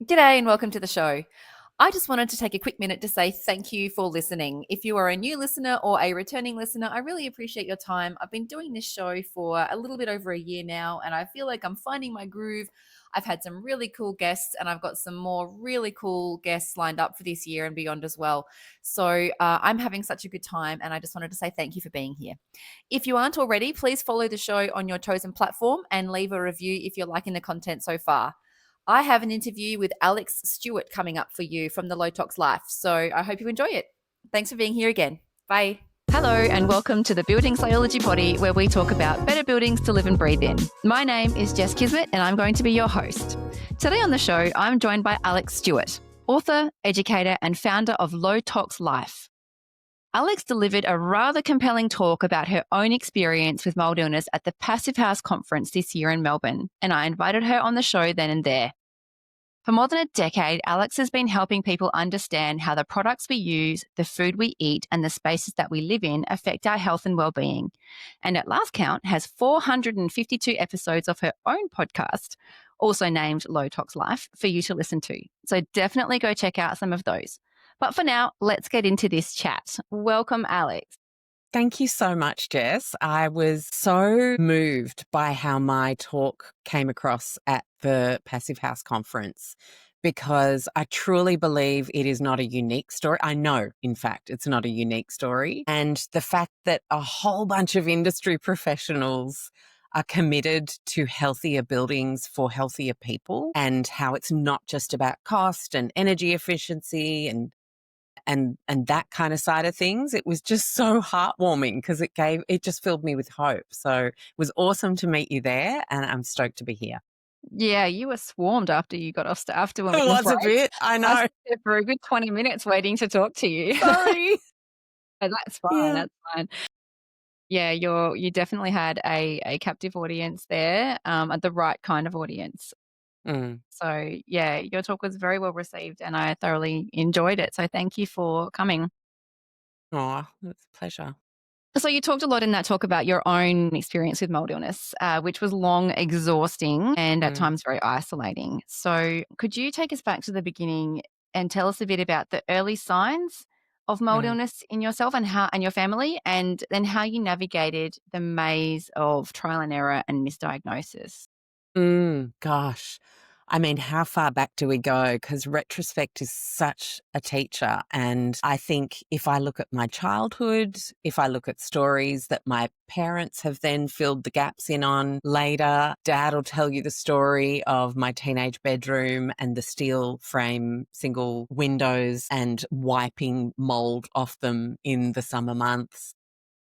G'day and welcome to the show. I just wanted to take a quick minute to say thank you for listening. If you are a new listener or a returning listener, I really appreciate your time. I've been doing this show for a little bit over a year now, and I feel like I'm finding my groove. I've had some really cool guests, and I've got some more really cool guests lined up for this year and beyond as well. So I'm having such a good time, and I just wanted to say thank you for being here. If you aren't already, please follow the show on your chosen platform and leave a review if you're liking the content so far. I have an interview with Alexx Stewart coming up for you from the Low Tox Life. So I hope you enjoy it. Thanks for being here again. Bye. Hello, and welcome to the Building Psychology Potty, where we talk about better buildings to live and breathe in. My name is Jess Kismet, and I'm going to be your host. Today on the show, I'm joined by Alexx Stewart, author, educator, and founder of Low Tox Life. Alexx delivered a rather compelling talk about her own experience with mould illness at the Passive House conference this year in Melbourne, and I invited her on the show then and there. For more than a decade, Alexx has been helping people understand how the products we use, the food we eat, and the spaces that we live in affect our health and well-being. And at last count, has 452 episodes of her own podcast, also named Low Tox Life, for you to listen to. So definitely go check out some of those. But for now, let's get into this chat. Welcome, Alexx. Thank you so much, Jess. I was so moved by how my talk came across at the Passive House conference because I truly believe it is not a unique story. I know, in fact, it's not a unique story. And the fact that a whole bunch of industry professionals are committed to healthier buildings for healthier people and how it's not just about cost and energy efficiency and that kind of side of things. It was just so heartwarming because it just filled me with hope. So it was awesome to meet you there, and I'm stoked to be here. Yeah, you were swarmed after you got off after when we It went was a break. bit, I I know. sat there for a good 20 minutes waiting to talk to you. Sorry. That's fine. Yeah. That's fine. Yeah, you definitely had a captive audience there, the right kind of audience. Mm. So yeah, your talk was very well received, and I thoroughly enjoyed it. So thank you for coming. Oh, it's a pleasure. So you talked a lot in that talk about your own experience with mold illness, which was long, exhausting, and at Mm. times very isolating. So could you take us back to the beginning and tell us a bit about the early signs of mold Mm. illness in yourself and your family, and then how you navigated the maze of trial and error and misdiagnosis? Gosh. I mean, how far back do we go? Because retrospect is such a teacher. And I think if I look at my childhood, if I look at stories that my parents have then filled the gaps in on later, dad will tell you the story of my teenage bedroom and the steel frame single windows and wiping mold off them in the summer months.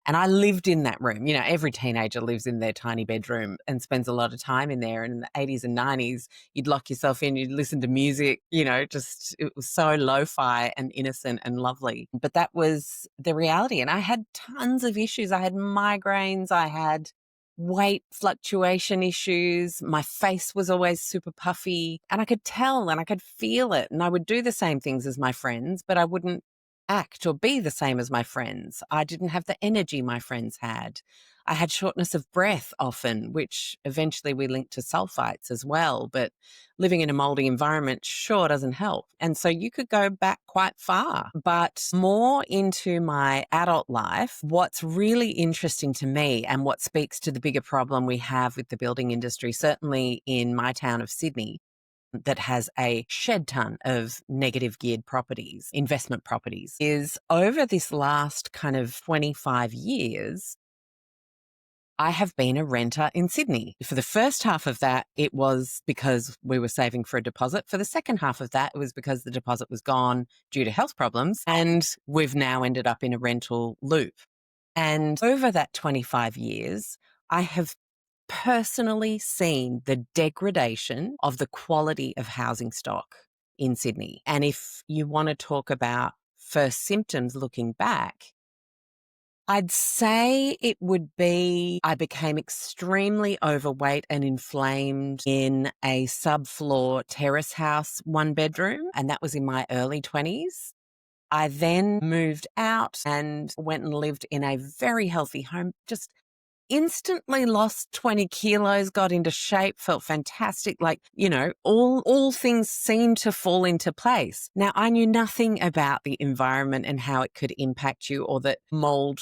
And I lived in that room. You know, every teenager lives in their tiny bedroom and spends a lot of time in there. And in the 80s and 90s, you'd lock yourself in, you'd listen to music, just it was so lo fi and innocent and lovely. But that was the reality. And I had tons of issues. I had migraines, I had weight fluctuation issues. My face was always super puffy, and I could tell and I could feel it. And I would do the same things as my friends, but I wouldn't act or be the same as my friends. I didn't have the energy my friends had. I had shortness of breath often, which eventually we linked to sulfites as well. But living in a moldy environment sure doesn't help. And so you could go back quite far. But more into my adult life, what's really interesting to me and what speaks to the bigger problem we have with the building industry, certainly in my town of Sydney, that has a shed ton of negative geared properties, investment properties, is over this last kind of 25 years, I have been a renter in Sydney. For the first half of that, it was because we were saving for a deposit. For the second half of that, it was because the deposit was gone due to health problems. And we've now ended up in a rental loop. And over that 25 years, I have personally seen the degradation of the quality of housing stock in Sydney. And if you want to talk about first symptoms looking back, I'd say it would be I became extremely overweight and inflamed in a subfloor terrace house, one bedroom, and that was in my early 20s. I then moved out and went and lived in a very healthy home, just instantly lost 20 kilos, got into shape, felt fantastic. Like, all things seemed to fall into place. Now, I knew nothing about the environment and how it could impact you, or that mold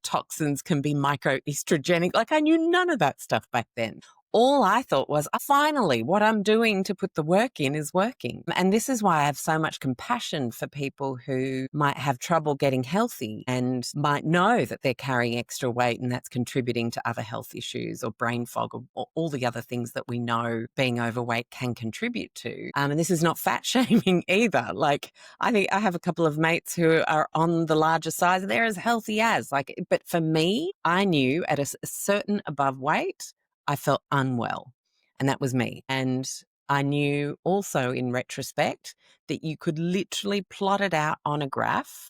toxins can be microestrogenic. Like, I knew none of that stuff back then. All I thought was, finally, what I'm doing to put the work in is working. And this is why I have so much compassion for people who might have trouble getting healthy and might know that they're carrying extra weight and that's contributing to other health issues or brain fog, or all the other things that we know being overweight can contribute to. And this is not fat shaming either. Like, I think I have a couple of mates who are on the larger size. They're as healthy as, but for me, I knew at a certain above weight, I felt unwell, and that was me. And I knew also in retrospect that you could literally plot it out on a graph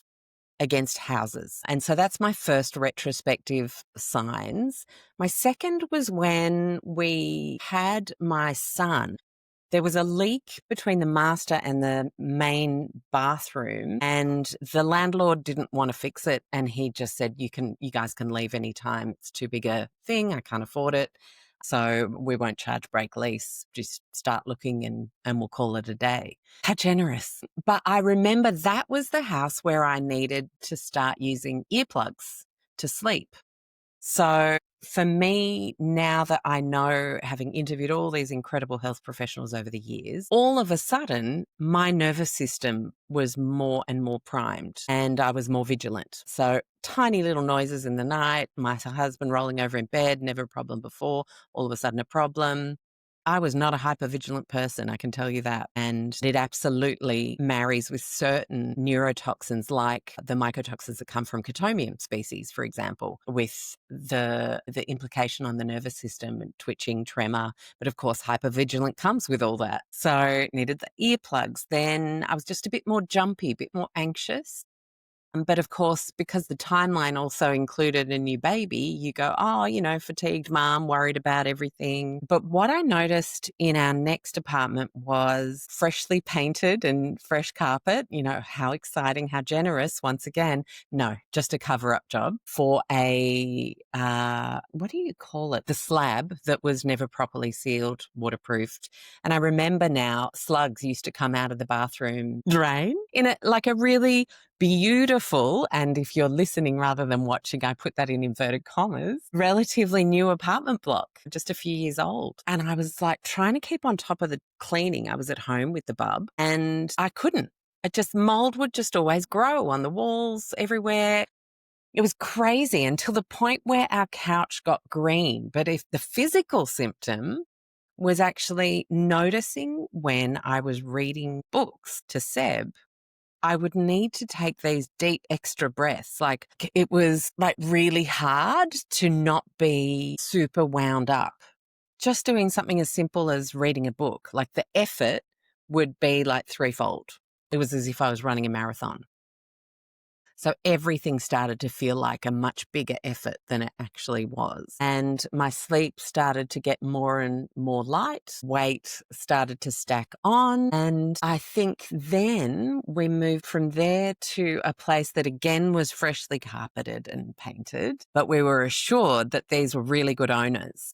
against houses. And so that's my first retrospective signs. My second was when we had my son. There was a leak between the master and the main bathroom, and the landlord didn't want to fix it. And he just said, you guys can leave anytime. It's too big a thing. I can't afford it. So we won't charge break lease. Just start looking and we'll call it a day. How generous. But I remember that was the house where I needed to start using earplugs to sleep. So for me, now that I know, having interviewed all these incredible health professionals over the years, all of a sudden, my nervous system was more and more primed and I was more vigilant. So tiny little noises in the night, my husband rolling over in bed, never a problem before, all of a sudden a problem. I was not a hypervigilant person, I can tell you that. And it absolutely marries with certain neurotoxins, like the mycotoxins that come from Chitomium species, for example, with the implication on the nervous system and twitching, tremor. But of course, hypervigilant comes with all that. So needed the earplugs. Then I was just a bit more jumpy, a bit more anxious. But of course, because the timeline also included a new baby, you go, fatigued mom, worried about everything. But what I noticed in our next apartment was freshly painted and fresh carpet. How exciting, how generous. Once again, no, just a cover up job for a, what do you call it? The slab that was never properly sealed, waterproofed. And I remember now slugs used to come out of the bathroom drain in a really beautiful, and if you're listening rather than watching, I put that in inverted commas, relatively new apartment block, just a few years old. And I was like trying to keep on top of the cleaning. I was at home with the bub and I couldn't. Mold would just always grow on the walls everywhere. It was crazy until the point where our couch got green. But if the physical symptom was actually noticing when I was reading books to Seb, I would need to take these deep extra breaths. Like, it was like really hard to not be super wound up. Just doing something as simple as reading a book, like the effort would be like threefold. It was as if I was running a marathon. So everything started to feel like a much bigger effort than it actually was. And my sleep started to get more and more light. Weight started to stack on. And I think then we moved from there to a place that again was freshly carpeted and painted, but we were assured that these were really good owners.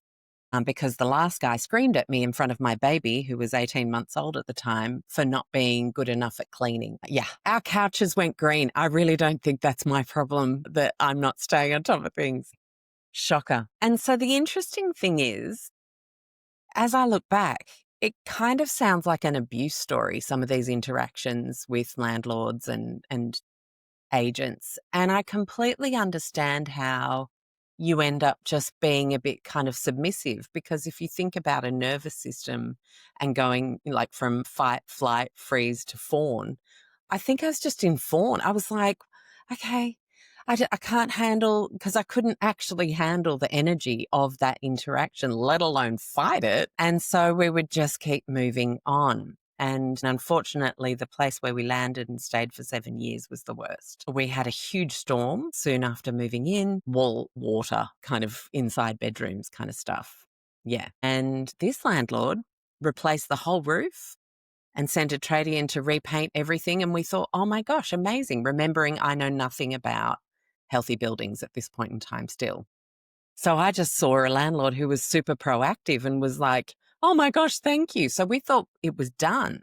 Because the last guy screamed at me in front of my baby, who was 18 months old at the time, for not being good enough at cleaning. Yeah, our couches went green. I really don't think that's my problem, that I'm not staying on top of things. Shocker. And so the interesting thing is, as I look back, it kind of sounds like an abuse story, some of these interactions with landlords and agents. And I completely understand how you end up just being a bit kind of submissive, because if you think about a nervous system and going like from fight, flight, freeze to fawn, I think I was just in fawn. I was like, okay, I can't handle, because I couldn't actually handle the energy of that interaction, let alone fight it. And so we would just keep moving on. And unfortunately, the place where we landed and stayed for 7 years was the worst. We had a huge storm soon after moving in, wall water, kind of inside bedrooms kind of stuff. Yeah. And this landlord replaced the whole roof and sent a tradie in to repaint everything. And we thought, oh my gosh, amazing. Remembering I know nothing about healthy buildings at this point in time still. So I just saw a landlord who was super proactive and was like, oh my gosh, thank you. So we thought it was done,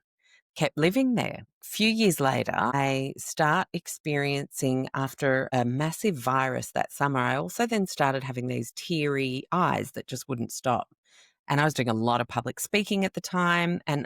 kept living there. A few years later, I start experiencing, after a massive virus that summer, I also then started having these teary eyes that just wouldn't stop. And I was doing a lot of public speaking at the time, and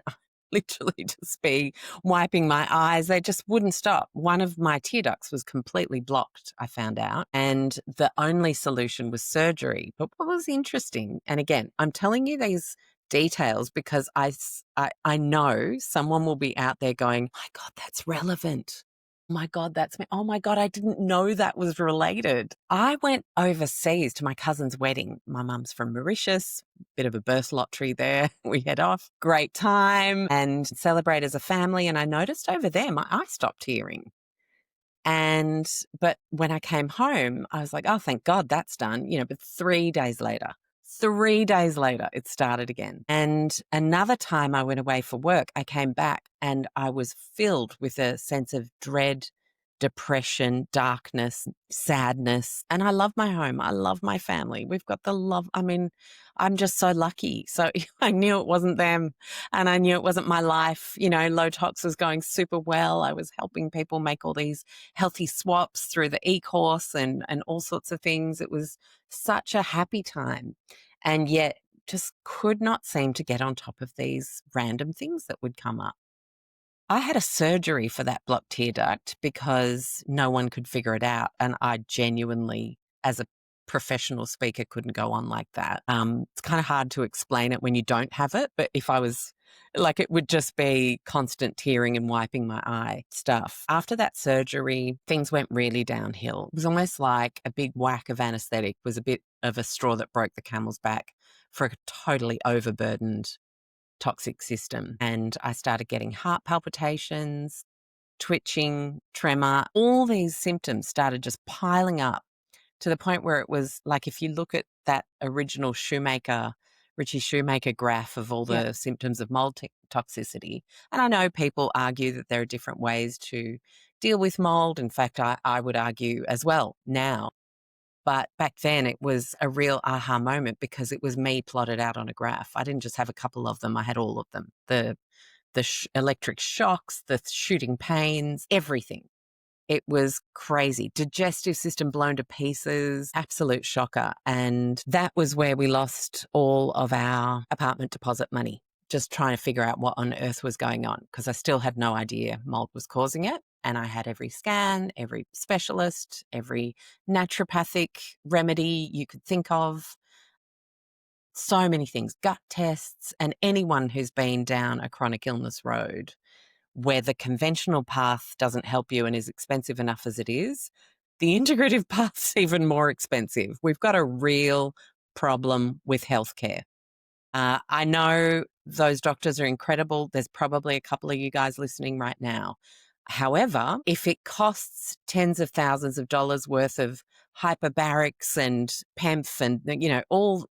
literally just be wiping my eyes. They just wouldn't stop. One of my tear ducts was completely blocked, I found out. And the only solution was surgery. But what was interesting, and again, I'm telling you these details because I know someone will be out there going, my God, that's relevant. My God, that's me. Oh my God, I didn't know that was related. I went overseas to my cousin's wedding. My mum's from Mauritius, bit of a birth lottery there. We head off, great time and celebrate as a family. And I noticed over there, my eye stopped tearing. But when I came home, I was like, oh, thank God that's done, but 3 days later, it started again. And another time I went away for work, I came back and I was filled with a sense of dread, depression, darkness, sadness. And I love my home. I love my family. We've got the love. I mean, I'm just so lucky. So I knew it wasn't them and I knew it wasn't my life. Low Tox was going super well. I was helping people make all these healthy swaps through the e-course and all sorts of things. It was such a happy time. And yet just could not seem to get on top of these random things that would come up. I had a surgery for that blocked tear duct because no one could figure it out. And I genuinely, as a professional speaker, couldn't go on like that. It's kind of hard to explain it when you don't have it. But if I was like, it would just be constant tearing and wiping my eye stuff. After that surgery, things went really downhill. It was almost like a big whack of anesthetic was a bit of a straw that broke the camel's back for a totally overburdened toxic system. And I started getting heart palpitations, twitching, tremor. All these symptoms started just piling up to the point where it was like, if you look at that original Richie Shoemaker graph of all Yeah. the symptoms of mold toxicity. And I know people argue that there are different ways to deal with mold. In fact, I would argue as well now. But back then it was a real aha moment because it was me plotted out on a graph. I didn't just have a couple of them, I had all of them. The electric shocks, the shooting pains, everything. It was crazy. Digestive system blown to pieces, absolute shocker. And that was where we lost all of our apartment deposit money, just trying to figure out what on earth was going on because I still had no idea mold was causing it. And I had every scan, every specialist, every naturopathic remedy you could think of. So many things, gut tests, and anyone who's been down a chronic illness road where the conventional path doesn't help you and is expensive enough as it is, the integrative path's even more expensive. We've got a real problem with healthcare. I know those doctors are incredible. There's probably a couple of you guys listening right now. However, if it costs tens of thousands of dollars worth of hyperbarics and PEMF and, all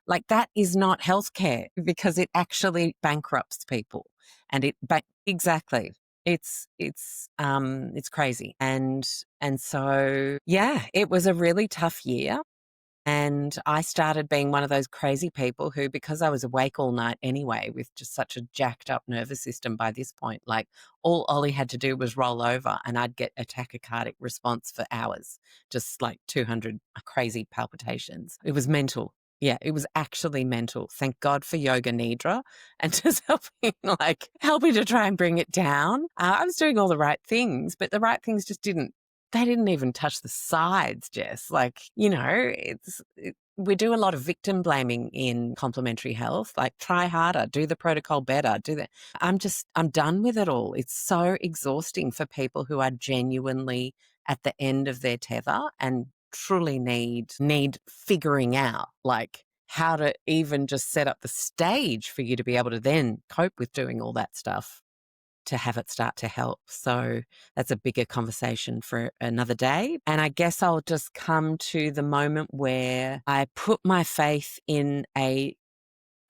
like that is not healthcare because it actually bankrupts people and exactly. It's crazy. And so, yeah, it was a really tough year. And I started being one of those crazy people who, because I was awake all night anyway, with just such a jacked up nervous system by this point, like all Ollie had to do was roll over and I'd get a tachycardic response for hours, just like 200 crazy palpitations. It was mental. Yeah, it was actually mental. Thank God for yoga nidra and just helping to try and bring it down. I was doing all the right things, but the right things just they didn't even touch the sides, Jess. We do a lot of victim blaming in complementary health, like try harder, do the protocol better, do that. I'm done with it all. It's so exhausting for people who are genuinely at the end of their tether and truly need figuring out, like how to even just set up the stage for you to be able to then cope with doing all that stuff to have it start to help. So that's a bigger conversation for another day. And I guess I'll just come to the moment where I put my faith in a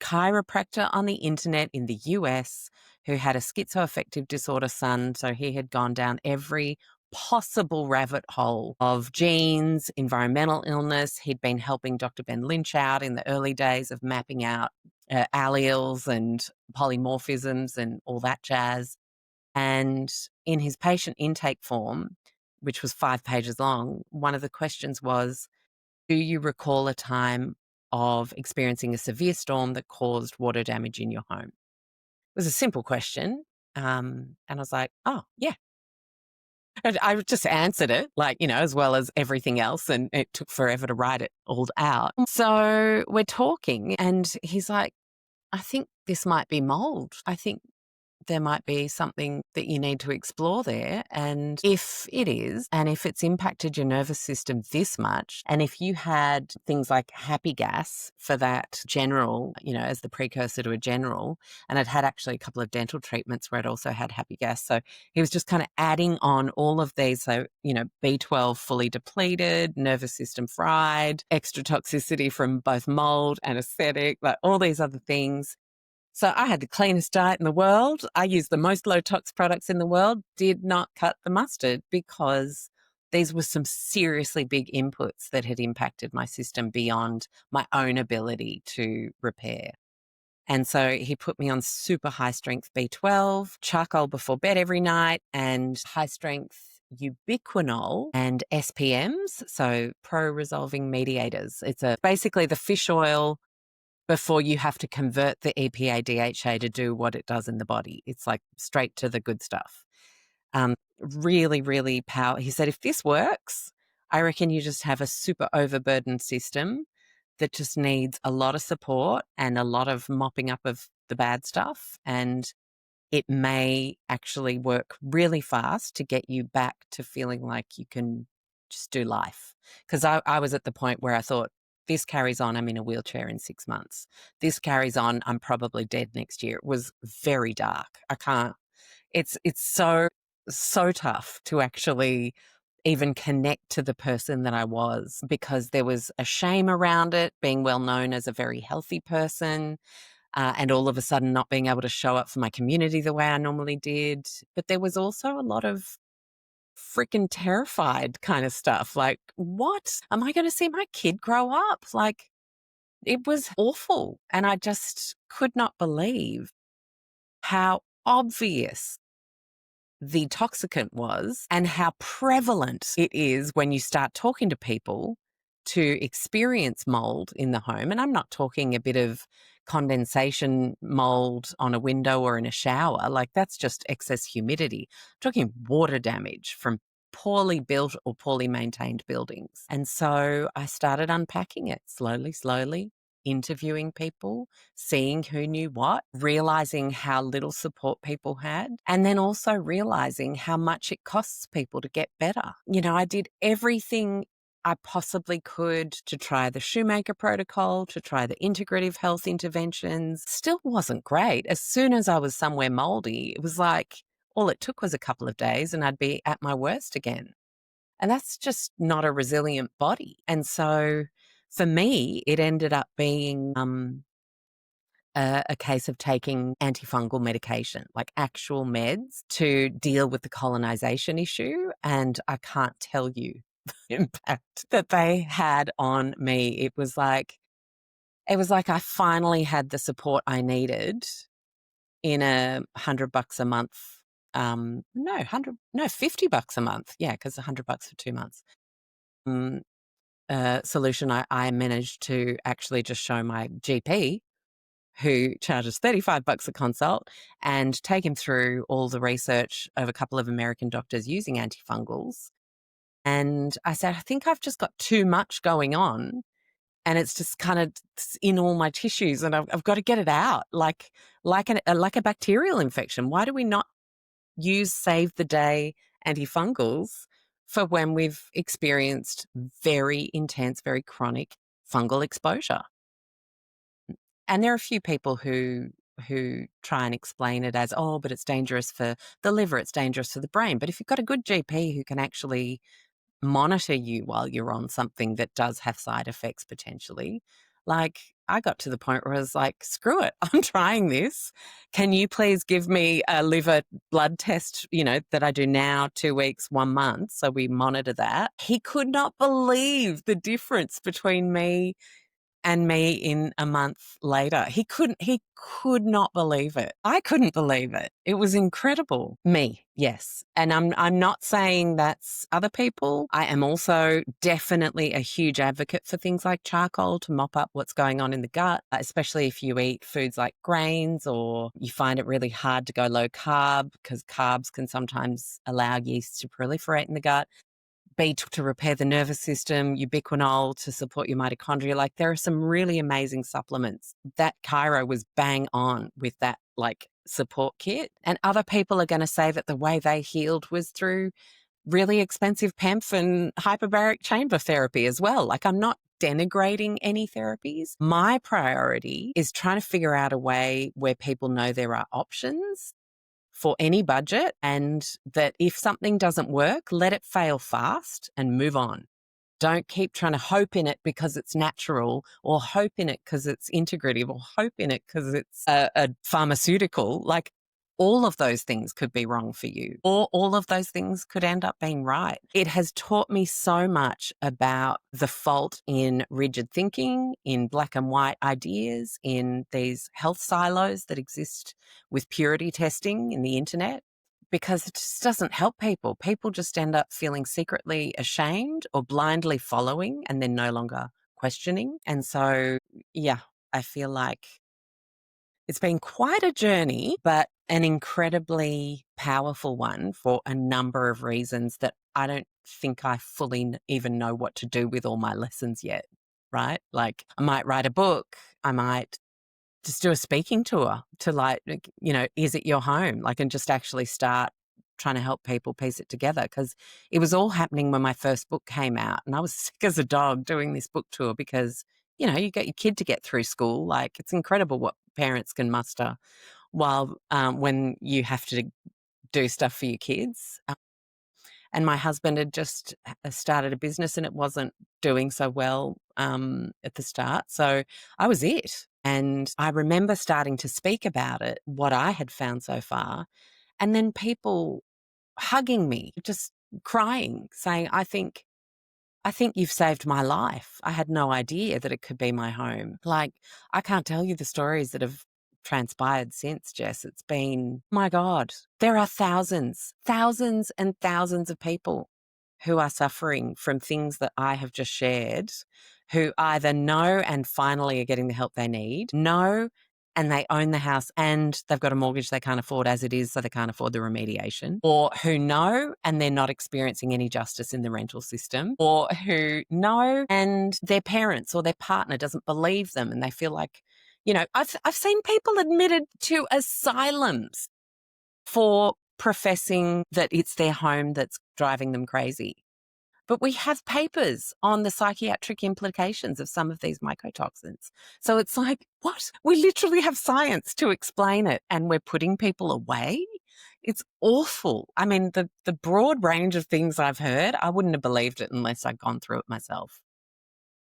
chiropractor on the internet in the US who had a schizoaffective disorder son. So he had gone down every impossible rabbit hole of genes, environmental illness. He'd been helping Dr. Ben Lynch out in the early days of mapping out alleles and polymorphisms and all that jazz. And in his patient intake form, which was 5 pages long, one of the questions was, do you recall a time of experiencing a severe storm that caused water damage in your home? It was a simple question. And I was like, oh, yeah. And I just answered it, like, as well as everything else. And it took forever to write it all out. So we're talking, and he's like, I think this might be mold. I think there might be something that you need to explore there. And if it is, and if it's impacted your nervous system this much, and if you had things like happy gas for that general, as the precursor to a general, and I'd had actually a couple of dental treatments where I'd also had happy gas. So he was just kind of adding on all of these. So, B12 fully depleted, nervous system fried, extra toxicity from both mold, anesthetic, like all these other things. So I had the cleanest diet in the world. I used the most low tox products in the world, did not cut the mustard because these were some seriously big inputs that had impacted my system beyond my own ability to repair. And so he put me on super high strength B12, charcoal before bed every night, and high strength ubiquinol and SPMs, so pro-resolving mediators. It's basically the fish oil before you have to convert the EPA DHA to do what it does in the body. It's like straight to the good stuff. Really, really powerful. He said, if this works, I reckon you just have a super overburdened system that just needs a lot of support and a lot of mopping up of the bad stuff. And it may actually work really fast to get you back to feeling like you can just do life. Because I was at the point where I thought, this carries on, I'm in a wheelchair in 6 months. This carries on, I'm probably dead next year. It was very dark. I can't, it's so tough to actually even connect to the person that I was, because there was a shame around it, being well known as a very healthy person. And all of a sudden not being able to show up for my community the way I normally did. But there was also a lot of freaking terrified kind of stuff. Like, what? Am I going to see my kid grow up? Like, it was awful. And I just could not believe how obvious the toxicant was and how prevalent it is when you start talking to people to experience mold in the home. And I'm not talking a bit of condensation mold on a window or in a shower. Like, that's just excess humidity. I'm talking water damage from poorly built or poorly maintained buildings. And so I started unpacking it slowly, interviewing people, seeing who knew what, realizing how little support people had, and then also realizing how much it costs people to get better. I did everything I possibly could to try the Shoemaker protocol, to try the integrative health interventions. Still wasn't great. As soon as I was somewhere moldy, it was like all it took was a couple of days and I'd be at my worst again. And that's just not a resilient body. And so for me, it ended up being a case of taking antifungal medication, like actual meds to deal with the colonization issue. And I can't tell you the impact that they had on me. It was like I finally had the support I needed in $100 a month. No, $50 a month. Yeah, because $100 for 2 months. Solution. I managed to actually just show my GP, who charges $35 a consult, and take him through all the research of a couple of American doctors using antifungals. And I said, I think I've just got too much going on. And it's just kind of in all my tissues, and I've got to get it out, like a bacterial infection. Why do we not use save the day antifungals for when we've experienced very intense, very chronic fungal exposure? And there are a few people who try and explain it as, oh, but it's dangerous for the liver, it's dangerous for the brain. But if you've got a good GP who can actually monitor you while you're on something that does have side effects potentially, like, I got to the point where I was like, screw it, I'm trying this. Can you please give me a liver blood test, that I do now, 2 weeks, 1 month? So we monitor that. He could not believe the difference between me in a month later. He could not believe it. I couldn't believe it. It was incredible. Me, yes. And I'm not saying that's other people. I am also definitely a huge advocate for things like charcoal to mop up what's going on in the gut, especially if you eat foods like grains or you find it really hard to go low carb, because carbs can sometimes allow yeast to proliferate in the gut. B to repair the nervous system, ubiquinol to support your mitochondria. Like, there are some really amazing supplements. That Cairo was bang on with that, like, support kit. And other people are going to say that the way they healed was through really expensive PEMF and hyperbaric chamber therapy as well. Like, I'm not denigrating any therapies. My priority is trying to figure out a way where people know there are options for any budget, and that if something doesn't work, let it fail fast and move on. Don't keep trying to hope in it because it's natural, or hope in it because it's integrative, or hope in it because it's a pharmaceutical. Like, all of those things could be wrong for you, or all of those things could end up being right. It has taught me so much about the fault in rigid thinking, in black and white ideas, in these health silos that exist with purity testing in the internet, because it just doesn't help people. People just end up feeling secretly ashamed or blindly following and then no longer questioning. And so, yeah, I feel like it's been quite a journey, but an incredibly powerful one for a number of reasons that I don't think I fully even know what to do with all my lessons yet, right? Like, I might write a book, I might just do a speaking tour to, like, is it your home? Like, and just actually start trying to help people piece it together, because it was all happening when my first book came out, and I was sick as a dog doing this book tour because, you get your kid to get through school. Like, it's incredible what parents can muster while when you have to do stuff for your kids. And my husband had just started a business and it wasn't doing so well at the start. So I was it. And I remember starting to speak about it, what I had found so far, and then people hugging me, just crying, saying, I think you've saved my life. I had no idea that it could be my home. Like, I can't tell you the stories that have transpired since, Jess. It's been, my God, there are thousands and thousands of people who are suffering from things that I have just shared, who either know and finally are getting the help they need, know and they own the house and they've got a mortgage they can't afford as it is, so they can't afford the remediation, or who know and they're not experiencing any justice in the rental system, or who know and their parents or their partner doesn't believe them and they feel like, I've seen people admitted to asylums for professing that it's their home that's driving them crazy. But we have papers on the psychiatric implications of some of these mycotoxins. So it's like, what? We literally have science to explain it, and we're putting people away? It's awful. I mean, the broad range of things I've heard, I wouldn't have believed it unless I'd gone through it myself,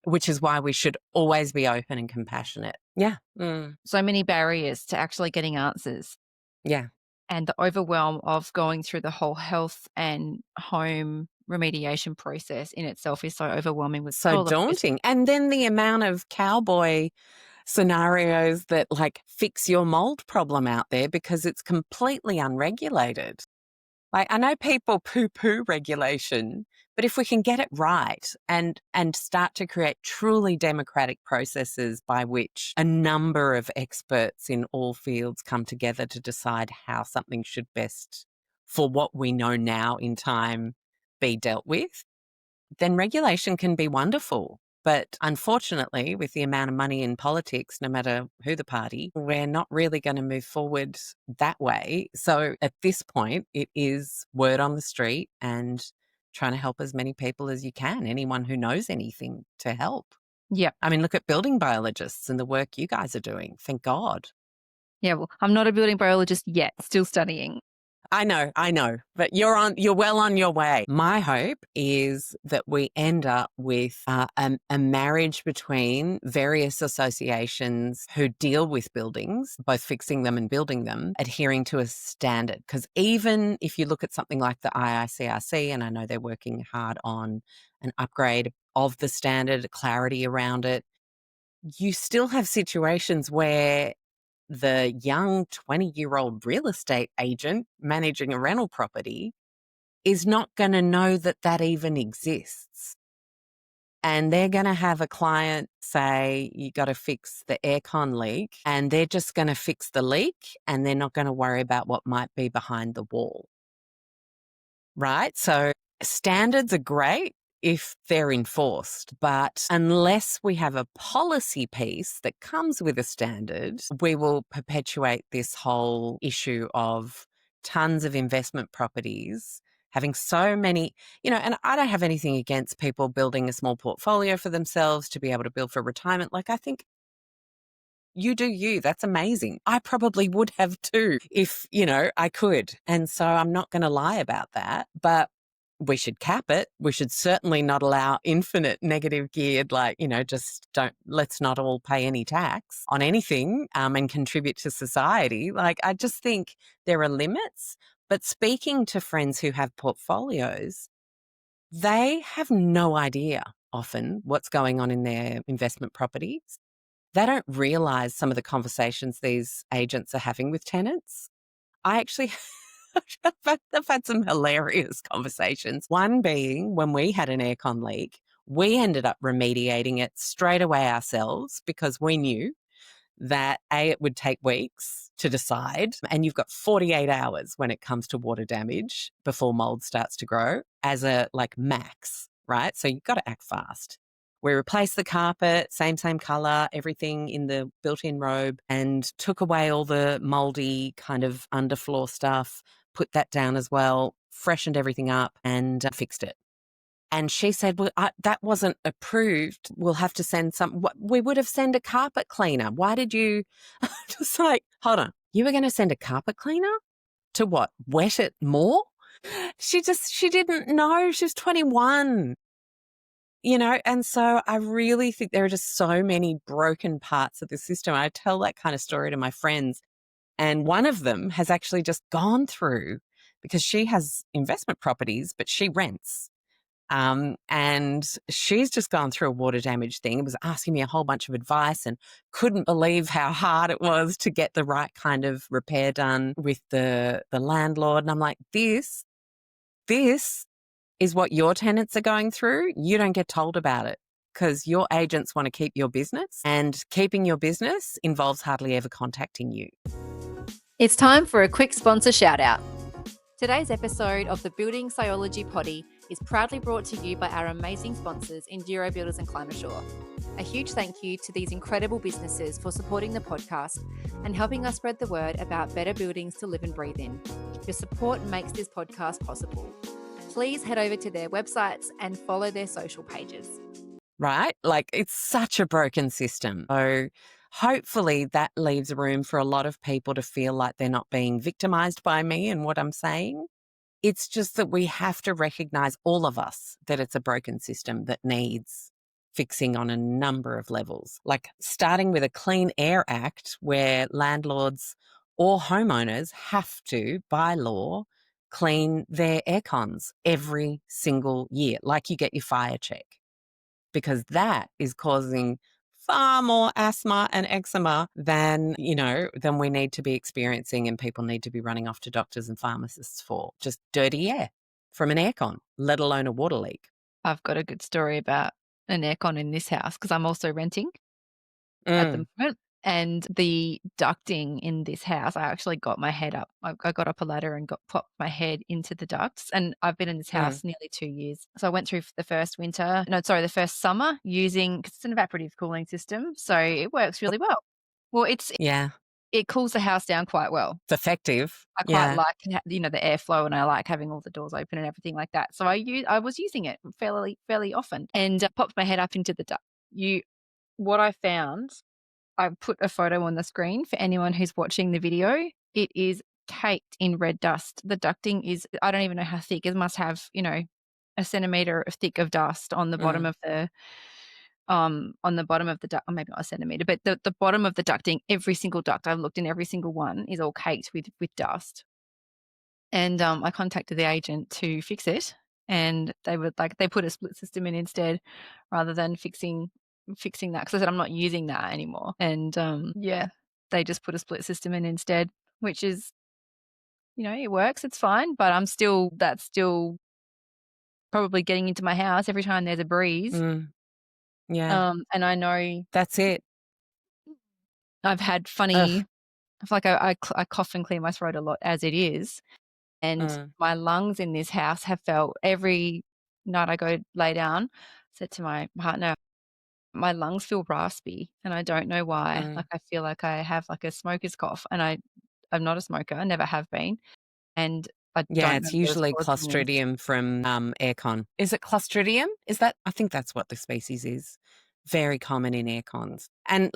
which is why we should always be open and compassionate. Yeah. So many barriers to actually getting answers. Yeah. And the overwhelm of going through the whole health and home remediation process in itself is so overwhelming with So all of this. daunting. And then the amount of cowboy scenarios that, like, fix your mold problem out there because it's completely unregulated. Like, I know people poo-poo regulation, but if we can get it right and start to create truly democratic processes by which a number of experts in all fields come together to decide how something should best, for what we know now in time, be dealt with, then regulation can be wonderful. But unfortunately, with the amount of money in politics, no matter who the party, we're not really going to move forward that way. So at this point, it is word on the street and trying to help as many people as you can, anyone who knows anything to help. Yeah. I mean, look at building biologists and the work you guys are doing. Thank God. Yeah. Well, I'm not a building biologist yet, still studying. I know, but you're well on your way. My hope is that we end up with a marriage between various associations who deal with buildings, both fixing them and building them, adhering to a standard. Because even if you look at something like the IICRC, and I know they're working hard on an upgrade of the standard, clarity around it, you still have situations where the young 20-year-old real estate agent managing a rental property is not going to know that that even exists. And they're going to have a client say, you got to fix the aircon leak, and they're just going to fix the leak and they're not going to worry about what might be behind the wall. Right? So standards are great if they're enforced, but unless we have a policy piece that comes with a standard, we will perpetuate this whole issue of tons of investment properties having so many, and I don't have anything against people building a small portfolio for themselves to be able to build for retirement. Like, I think you do you. That's amazing. I probably would have too if, I could. And so I'm not going to lie about that, but we should cap it. We should certainly not allow infinite negative geared, let's not all pay any tax on anything and contribute to society. Like, I just think there are limits. But speaking to friends who have portfolios, they have no idea often what's going on in their investment properties. They don't realize some of the conversations these agents are having with tenants. I actually I've had some hilarious conversations. One being when we had an aircon leak, we ended up remediating it straight away ourselves because we knew that it would take weeks to decide, and you've got 48 hours when it comes to water damage before mold starts to grow as a max, right? So you've got to act fast. We replaced the carpet, same color, everything in the built-in robe, and took away all the moldy kind of underfloor stuff, put that down as well, freshened everything up and fixed it. And she said, well, that wasn't approved. We'll have to send we would have sent a carpet cleaner. Why did you just hold on, you were going to send a carpet cleaner to what? Wet it more? She didn't know. She was 21. And so I really think there are just so many broken parts of the system. I tell that kind of story to my friends, and one of them has actually just gone through because she has investment properties, but she rents. And she's just gone through a water damage thing. It was asking me a whole bunch of advice and couldn't believe how hard it was to get the right kind of repair done with the landlord. And I'm like, this is what your tenants are going through. You don't get told about it because your agents want to keep your business, and keeping your business involves hardly ever contacting you. It's time for a quick sponsor shout out. Today's episode of the Building Sciology Poddy is proudly brought to you by our amazing sponsors, Enduro Builders and ClimaSure. A huge thank you to these incredible businesses for supporting the podcast and helping us spread the word about better buildings to live and breathe in. Your support makes this podcast possible. Please head over to their websites and follow their social pages. Right? It's such a broken system. So hopefully that leaves room for a lot of people to feel like they're not being victimized by me and what I'm saying. It's just that we have to recognize, all of us, that it's a broken system that needs fixing on a number of levels. Starting with a Clean Air Act where landlords or homeowners have to, by law, clean their air cons every single year, like you get your fire check, because that is causing far more asthma and eczema than we need to be experiencing, and people need to be running off to doctors and pharmacists for just dirty air from an aircon, let alone a water leak. I've got a good story about an aircon in this house because I'm also renting at the moment. And the ducting in this house, I actually got my head up. I got up a ladder and popped my head into the ducts. And I've been in this house nearly 2 years. So I went through the first summer using, because it's an evaporative cooling system. So it works really well. Well, it cools the house down quite well. It's effective. I quite like, the airflow, and I like having all the doors open and everything like that. So I was using it fairly often, and popped my head up into the duct. What I found, I put a photo on the screen for anyone who's watching the video. It is caked in red dust. The ducting is, I don't even know how thick. It must have, a centimeter of thick of dust on the bottom Mm, of the duct, or maybe not a centimeter, but the bottom of the ducting, every single duct I've looked in, every single one is all caked with dust. And, I contacted the agent to fix it, and they put a split system in instead rather than fixing that, because I said, "I'm not using that anymore." And, yeah, they just put a split system in instead, which is, it works, it's fine, but that's still probably getting into my house every time there's a breeze. mm, yeah, And I know that's it. I've had Ugh. funny I feel like I cough and clear my throat a lot as it is, and Mm, my lungs in this house have felt every night I go lay down, said to my partner, "My lungs feel raspy, and I don't know why." Like, mm. I feel like I have, like, a smoker's cough, and I'm not a smoker, I never have been, and I Yeah, don't know it's what is usually causing this. Clostridium from, aircon. Is it Clostridium? Is that I think that's what the species is. Very common in aircons. And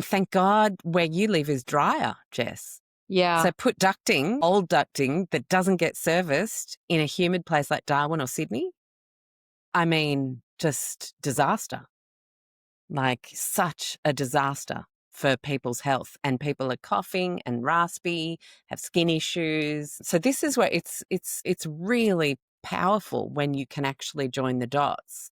thank God where you live is drier, Jess. Yeah, So put ducting, old ducting that doesn't get serviced in a humid place like Darwin or Sydney, I mean, just disaster. Like such a disaster for people's health, and people are coughing and raspy, have skin issues. So this is where it's really powerful when you can actually join the dots.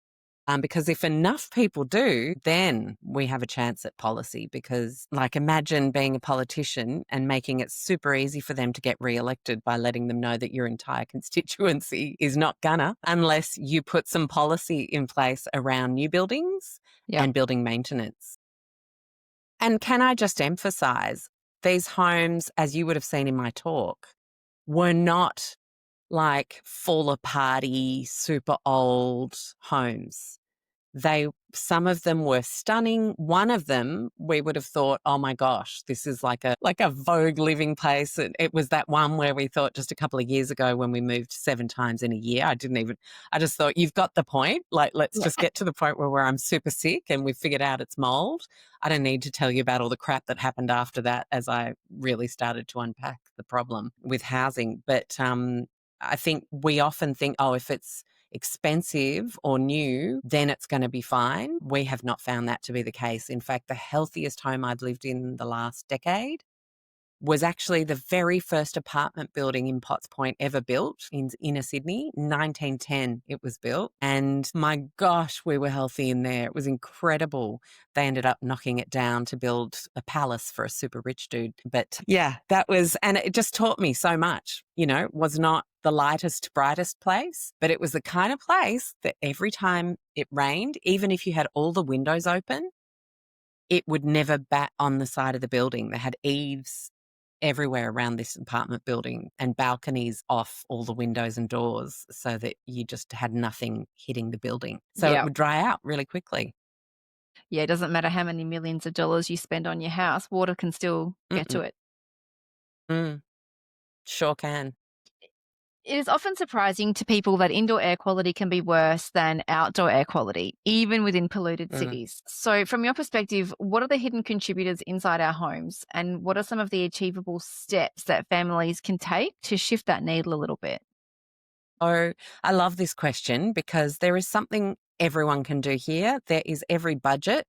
Because if enough people do, then we have a chance at policy. Because, like, imagine being a politician and making it super easy for them to get re-elected by letting them know that your entire constituency is not gonna, unless you put some policy in place around new buildings yeah, and building maintenance. And can I just emphasize, these homes, as you would have seen in my talk, were not like fall aparty, super old homes. Some of them were stunning. One of them, we would have thought, "Oh my gosh, this is like a Vogue living place." It was that one where we thought just a couple of years ago when we moved 7 times in a year, I just thought, "You've got the point. Like, let's yeah, just get to the point where I'm super sick and we've figured out it's mold." I don't need to tell you about all the crap that happened after that as I really started to unpack the problem with housing. But, I think we often think, "Oh, if it's expensive or new, then it's going to be fine." We have not found that to be the case. In fact, the healthiest home I've lived in the last decade was actually the very first apartment building in Potts Point ever built in inner Sydney. 1910 it was built. And my gosh, we were healthy in there. It was incredible. They ended up knocking it down to build a palace for a super rich dude. But yeah, and it just taught me so much. It was not the lightest, brightest place, but it was the kind of place that every time it rained, even if you had all the windows open, it would never bat on the side of the building. They had eaves everywhere around this apartment building and balconies off all the windows and doors so that you just had nothing hitting the building. So it yeah, would dry out really quickly. yeah, it doesn't matter how many millions of dollars you spend on your house, water can still get to Mm-mm. it. Mm, sure can. It is often surprising to people that indoor air quality can be worse than outdoor air quality, even within polluted Mm. cities. So, from your perspective, what are the hidden contributors inside our homes, and what are some of the achievable steps that families can take to shift that needle a little bit? Oh, I love this question because there is something everyone can do here. There is every budget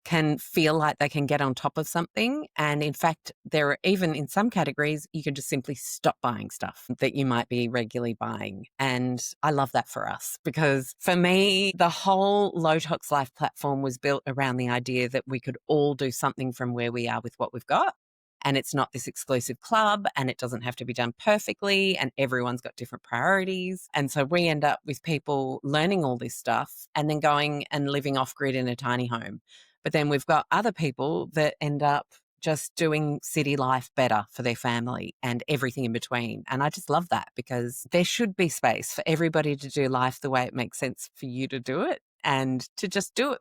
can feel like they can get on top of something. And in fact, there are even in some categories, you can just simply stop buying stuff that you might be regularly buying. And I love that for us because for me, the whole Low Tox Life platform was built around the idea that we could all do something from where we are with what we've got. And it's not this exclusive club and it doesn't have to be done perfectly and everyone's got different priorities. And so we end up with people learning all this stuff and then going and living off grid in a tiny home. But then we've got other people that end up just doing city life better for their family and everything in between. And I just love that because there should be space for everybody to do life the way it makes sense for you to do it and to just do it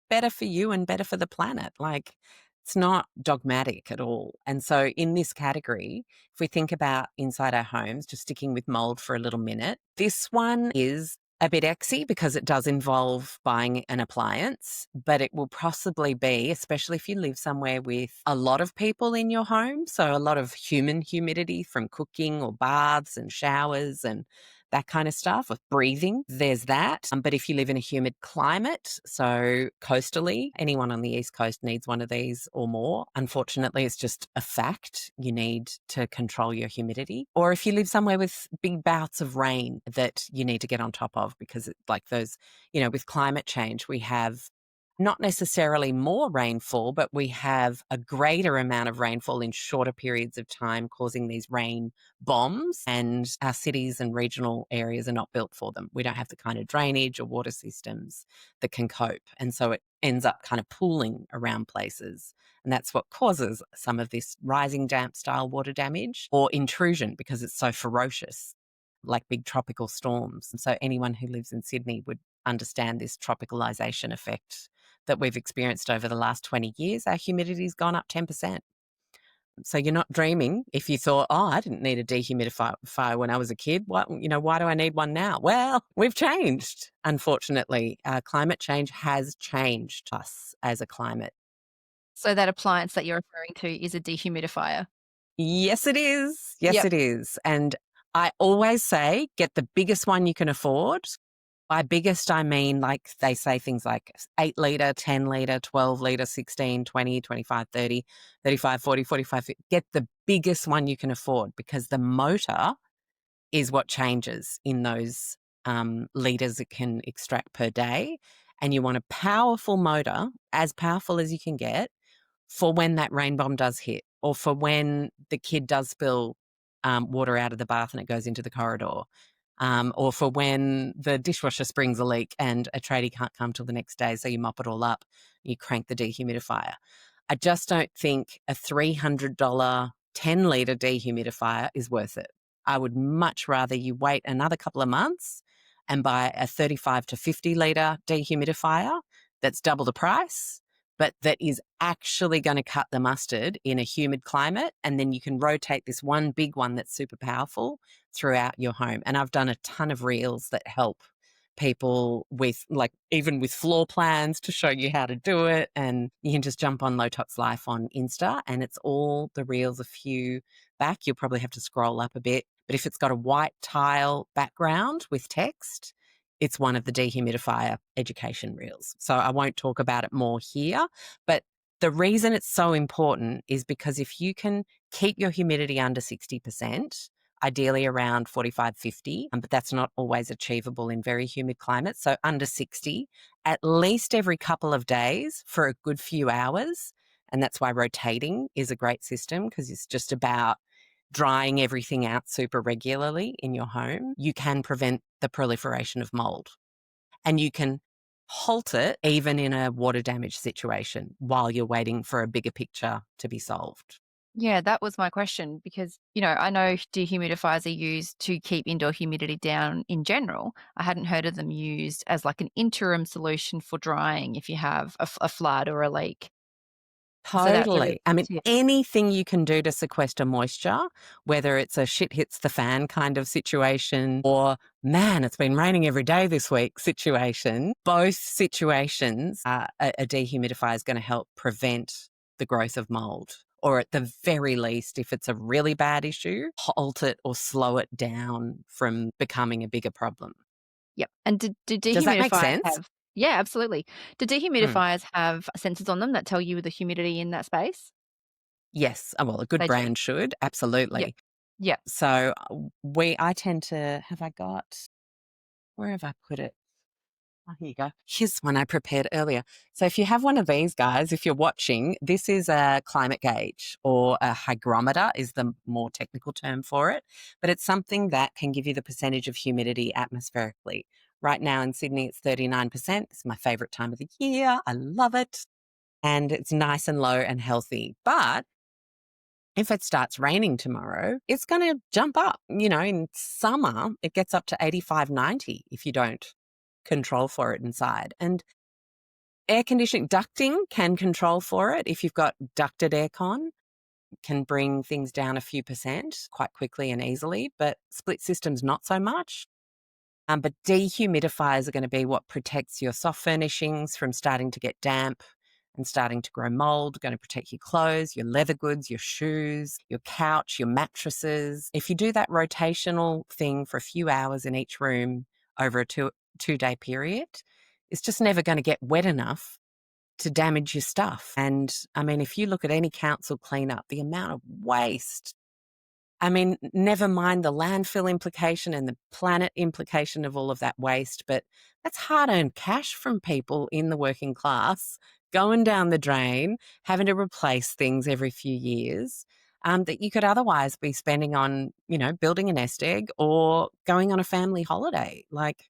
better for you and better for the planet. Like, it's not dogmatic at all. And so, in this category, if we think about inside our homes, just sticking with mold for a little minute, this one is a bit exy because it does involve buying an appliance, but it will possibly be, especially if you live somewhere with a lot of people in your home, so a lot of human humidity from cooking or baths and showers and that kind of stuff, of breathing, there's that. But if you live in a humid climate, so coastally, anyone on the East Coast needs one of these or more. Unfortunately, it's just a fact. You need to control your humidity. Or if you live somewhere with big bouts of rain that you need to get on top of, because like those, with climate change, we have not necessarily more rainfall, but we have a greater amount of rainfall in shorter periods of time, causing these rain bombs, and our cities and regional areas are not built for them. We don't have the kind of drainage or water systems that can cope. And so it ends up kind of pooling around places. And that's what causes some of this rising damp style water damage or intrusion, because it's so ferocious, like big tropical storms. And so anyone who lives in Sydney would understand this tropicalisation effect that we've experienced over the last 20 years. Our humidity's gone up 10%. So you're not dreaming if you thought, oh, I didn't need a dehumidifier when I was a kid. Why do I need one now? Well, we've changed, unfortunately. Climate change has changed us as a climate. So that appliance that you're referring to is a dehumidifier? Yes, it is. Yes, Yep. it is. And I always say, get the biggest one you can afford. By biggest, I mean, like they say things like 8 litre, 10 litre, 12 litre, 16, 20, 25, 30, 35, 40, 45. Get the biggest one you can afford, because the motor is what changes in those litres it can extract per day. And you want a powerful motor, as powerful as you can get, for when that rain bomb does hit, or for when the kid does spill water out of the bath and it goes into the corridor, or for when the dishwasher springs a leak and a tradie can't come till the next day, so you mop it all up, you crank the dehumidifier. I just don't think a $300 10-litre dehumidifier is worth it. I would much rather you wait another couple of months and buy a 35 to 50-litre dehumidifier that's double the price, but that is actually going to cut the mustard in a humid climate. And then you can rotate this one big one that's super powerful throughout your home. And I've done a ton of reels that help people with, like, even with floor plans to show you how to do it. And you can just jump on Low Tox Life on Insta, and it's all the reels a few back. You'll probably have to scroll up a bit. But if it's got a white tile background with text, it's one of the dehumidifier education reels. So I won't talk about it more here, but the reason it's so important is because if you can keep your humidity under 60%, ideally around 45, 50, but that's not always achievable in very humid climates. So under 60, at least every couple of days for a good few hours. And that's why rotating is a great system, because it's just about drying everything out super regularly in your home. You can prevent the proliferation of mold, and you can halt it even in a water damage situation while you're waiting for a bigger picture to be solved. Yeah, that was my question because, I know dehumidifiers are used to keep indoor humidity down in general. I hadn't heard of them used as like an interim solution for drying if you have a flood or a leak. So that's a really Totally. I good mean, tip. anything you can do to sequester moisture, whether it's a shit hits the fan kind of situation, or man, it's been raining every day this week situation, both situations, a dehumidifier is going to help prevent the growth of mold. Or at the very least, if it's a really bad issue, halt it or slow it down from becoming a bigger problem. Yep. And do Does that make dehumidifiers sense? have Yeah, absolutely. Do Mm. dehumidifiers have sensors on them that tell you the humidity in that space? Yes. Oh, well, a good They do. brand should. Yep. Absolutely. Yep. So I tend to, have I got, where have I put it? Oh, here you go. Here's one I prepared earlier. So if you have one of these guys, if you're watching, this is a climate gauge, or a hygrometer is the more technical term for it. But it's something that can give you the percentage of humidity atmospherically. Right now in Sydney, it's 39%. It's my favorite time of the year. I love it. And it's nice and low and healthy. But if it starts raining tomorrow, it's going to jump up. In summer, it gets up to 85, 90 if you don't control for it inside. And air conditioning, ducting can control for it. If you've got ducted aircon, can bring things down a few percent quite quickly and easily, but split systems not so much. But dehumidifiers are going to be what protects your soft furnishings from starting to get damp and starting to grow mold, going to protect your clothes, your leather goods, your shoes, your couch, your mattresses. If you do that rotational thing for a few hours in each room over a two-day period, it's just never going to get wet enough to damage your stuff. And I mean, if you look at any council cleanup, the amount of waste, I mean, never mind the landfill implication and the planet implication of all of that waste, but that's hard-earned cash from people in the working class going down the drain, having to replace things every few years, that you could otherwise be spending on, building a nest egg or going on a family holiday. Like,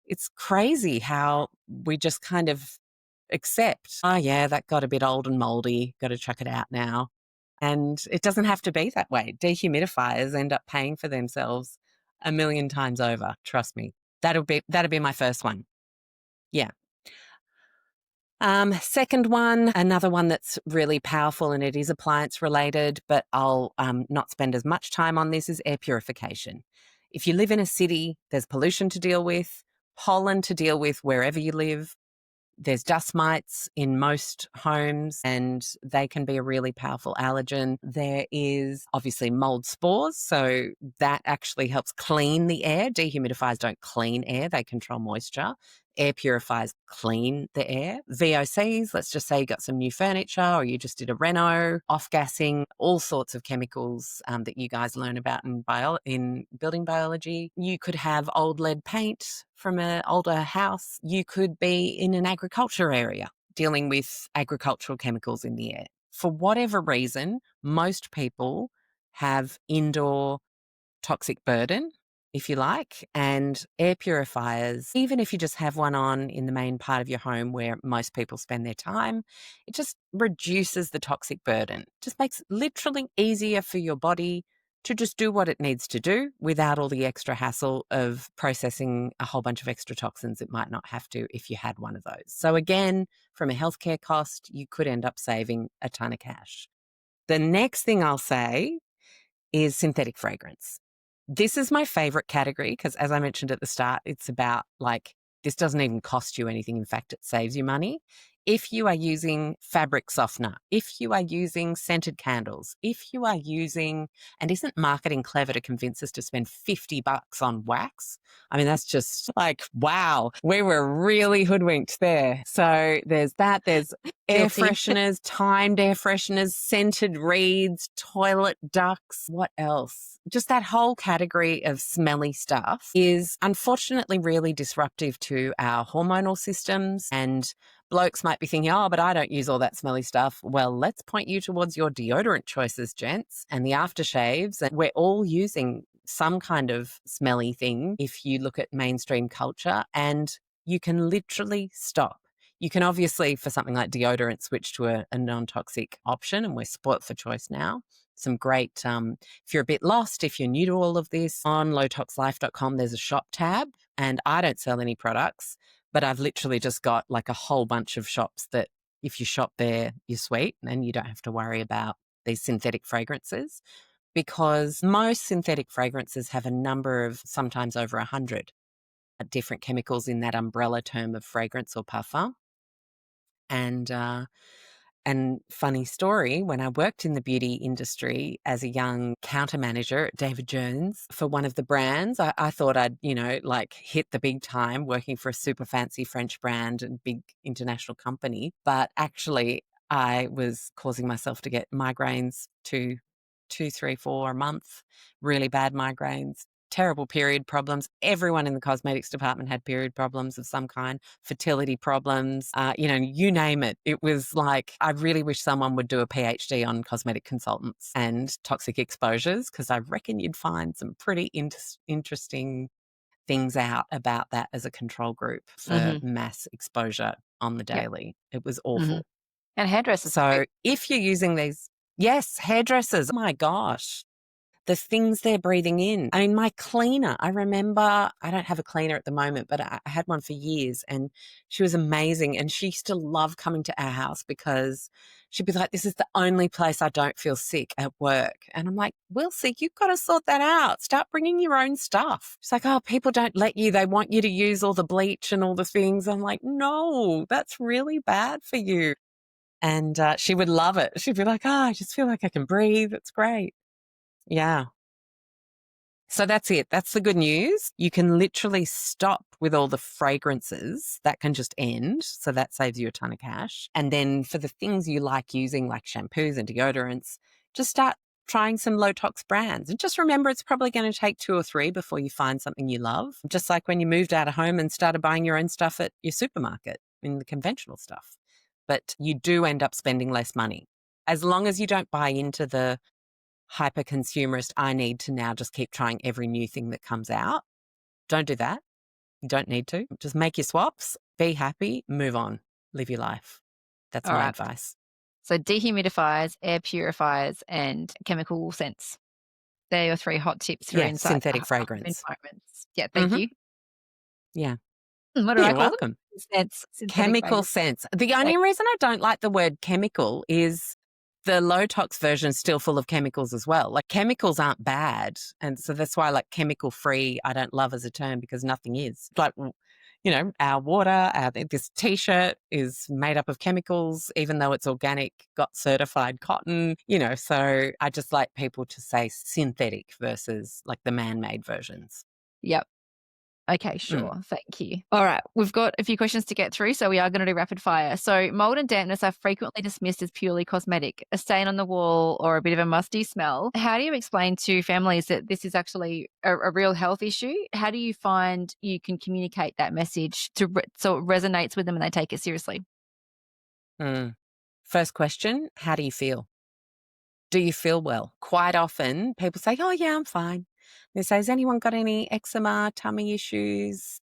it's crazy how we just kind of accept, oh, yeah, that got a bit old and moldy, got to chuck it out now. And it doesn't have to be that way. Dehumidifiers end up paying for themselves a million times over. Trust me. That'll be my first one. Yeah. Second one, another one that's really powerful, and it is appliance related, but I'll not spend as much time on this, is air purification. If you live in a city, there's pollution to deal with, pollen to deal with wherever you live. There's dust mites in most homes, and they can be a really powerful allergen. There is obviously mold spores, so that actually helps clean the air. Dehumidifiers don't clean air, they control moisture. Air purifiers clean the air. VOCs, let's just say you got some new furniture or you just did a reno, off-gassing, all sorts of chemicals that you guys learn about in building biology. You could have old lead paint from an older house. You could be in an agriculture area dealing with agricultural chemicals in the air. For whatever reason, most people have indoor toxic burden, if you like, and air purifiers, even if you just have one on in the main part of your home where most people spend their time, it just reduces the toxic burden. Just makes it literally easier for your body to just do what it needs to do without all the extra hassle of processing a whole bunch of extra toxins it might not have to if you had one of those. So again, from a healthcare cost, you could end up saving a ton of cash. The next thing I'll say is synthetic fragrance. This is my favorite category because, as I mentioned at the start, it's about this doesn't even cost you anything. In fact, it saves you money. If you are using fabric softener, if you are using scented candles, if you are using, and isn't marketing clever to convince us to spend $50 on wax? I mean, that's just wow, we were really hoodwinked there. So there's that. There's air Guilty. fresheners, timed air fresheners, scented reeds, toilet ducks. What else? Just that whole category of smelly stuff is unfortunately really disruptive to our hormonal systems. And blokes might be thinking, oh, but I don't use all that smelly stuff. Well, let's point you towards your deodorant choices, gents, and the aftershaves. And we're all using some kind of smelly thing if you look at mainstream culture, and you can literally stop. You can obviously, for something like deodorant, switch to a non-toxic option, and we're spoilt for choice now. Some great, if you're a bit lost, if you're new to all of this, on lowtoxlife.com, there's a shop tab, and I don't sell any products, but I've literally just got a whole bunch of shops that if you shop there, you're sweet and you don't have to worry about these synthetic fragrances, because most synthetic fragrances have a number of, sometimes over 100 different chemicals in that umbrella term of fragrance or parfum. And funny story, when I worked in the beauty industry as a young counter manager at David Jones for one of the brands, I thought I'd, hit the big time working for a super fancy French brand and big international company. But actually, I was causing myself to get migraines to 2, 3, 4 a month, really bad migraines. Terrible period problems. Everyone in the cosmetics department had period problems of some kind, fertility problems, you name it. It was I really wish someone would do a PhD on cosmetic consultants and toxic exposures, because I reckon you'd find some pretty interesting things out about that as a control group for mass exposure on the Yep. daily. It was awful. And hairdressers too. So if you're using these, yes, hairdressers, oh my gosh, the things they're breathing in. I mean, my cleaner, I remember, I don't have a cleaner at the moment, but I had one for years, and she was amazing. And she used to love coming to our house because she'd be like, this is the only place I don't feel sick at work. And I'm like, Wilsie, you've got to sort that out. Start bringing your own stuff. She's like, oh, people don't let you. They want you to use all the bleach and all the things. I'm like, no, that's really bad for you. And she would love it. She'd be like, oh, I just feel like I can breathe. It's great. Yeah. So that's it. That's the good news. You can literally stop with all the fragrances. That can just end. So that saves you a ton of cash. And then for the things you like using, like shampoos and deodorants, just start trying some low tox brands. And just remember, it's probably going to take 2 or 3 before you find something you love. Just like when you moved out of home and started buying your own stuff at your supermarket, in the conventional stuff. But you do end up spending less money. As long as you don't buy into the hyper consumerist, I need to now just keep trying every new thing that comes out. Don't do that. You don't need to. Just make your swaps, be happy, move on, live your life. That's All my right. advice. So dehumidifiers, air purifiers, and chemical scents. They're your 3 hot tips for Yeah, inside synthetic home fragrance. environments. Yeah, thank Hmm. you. Yeah. What do I You're call them? welcome. Scents, synthetic Chemical fragrance. scents. The only reason I don't like the word chemical is the low tox version is still full of chemicals as well. Like chemicals aren't bad. And so that's why like chemical free, I don't love as a term because nothing is. Like, you know, our water, this t-shirt is made up of chemicals, even though it's organic, got certified cotton, you know, so I just like people to say synthetic versus like the man-made versions. Yep. Okay, Mm. sure. Thank you. All right. We've got a few questions to get through, so we are going to do rapid fire. So, mold and dampness are frequently dismissed as purely cosmetic, a stain on the wall or a bit of a musty smell. How do you explain to families that this is actually a real health issue? How do you find you can communicate that message so it resonates with them and they take it seriously? Mm. First question, how do you feel? Do you feel well? Quite often people say, oh, yeah, I'm fine. They say, has anyone got any eczema, tummy issues,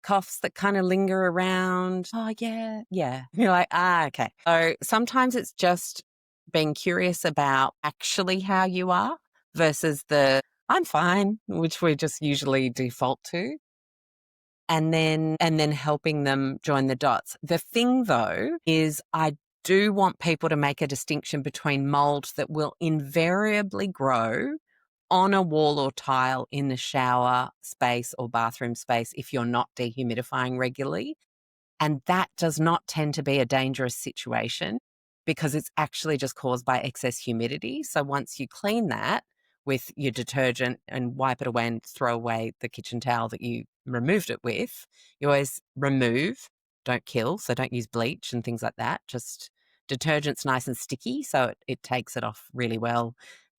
coughs that kind of linger around? Oh, yeah, yeah. You're like, okay. So sometimes it's just being curious about actually how you are versus the I'm fine, which we just usually default to. And then helping them join the dots. The thing though is I do want people to make a distinction between mold that will invariably grow on a wall or tile in the shower space or bathroom space if you're not dehumidifying regularly. And that does not tend to be a dangerous situation because it's actually just caused by excess humidity. So once you clean that with your detergent and wipe it away and throw away the kitchen towel that you removed it with, you always remove, don't kill. So don't use bleach and things like that. Just detergent's nice and sticky, so it takes it off really well.